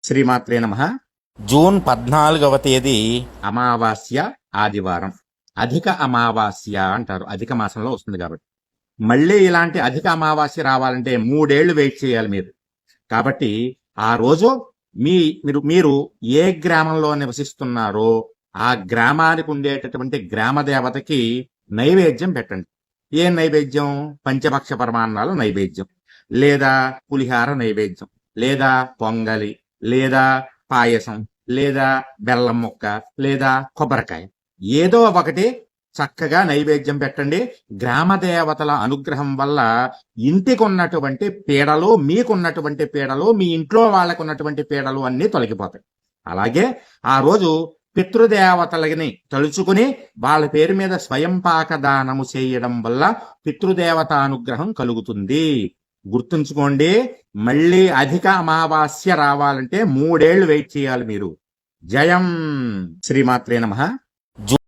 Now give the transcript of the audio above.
శ్రీమాత్రే నమః. జూన్ 14వ తేదీ అమావాస్య ఆదివారం. అధిక అమావాస్య అంటారు, అధిక మాసంలో వస్తుంది కాబట్టి. మళ్ళీ ఇలాంటి అధిక అమావాస్య రావాలంటే 3 ఏళ్లు వెయిట్ చేయాలి మీరు. కాబట్టి ఆ రోజు మీరు ఏ గ్రామంలో నివసిస్తున్నారో ఆ గ్రామానికి ఉండేటటువంటి గ్రామ దేవతకి నైవేద్యం పెట్టండి. ఏ నైవేద్యం? పంచభక్ష పరమాన్నాల నైవేద్యం, లేదా పులిహార నైవేద్యం, లేదా పొంగలి, లేదా పాయసం, లేదా బెల్లం ముక్క, లేదా కొబ్బరికాయ, ఏదో ఒకటి చక్కగా నైవేద్యం పెట్టండి. గ్రామ దేవతల అనుగ్రహం వల్ల ఇంటికి ఉన్నటువంటి పీడలు, మీకున్నటువంటి పీడలు, మీ ఇంట్లో వాళ్ళకున్నటువంటి పీడలు అన్నీ తొలగిపోతాయి. అలాగే ఆ రోజు పితృదేవతలని తలుచుకుని వాళ్ళ పేరు మీద స్వయం పాక దానము చేయడం వల్ల పితృదేవత అనుగ్రహం కలుగుతుంది. గుర్తుంచుకోండి, మళ్ళీ అధిక అమావాస్య రావాలంటే 3 ఏళ్లు వెయిట్ చేయాలి మీరు. జయం శ్రీమాత్రే నమః.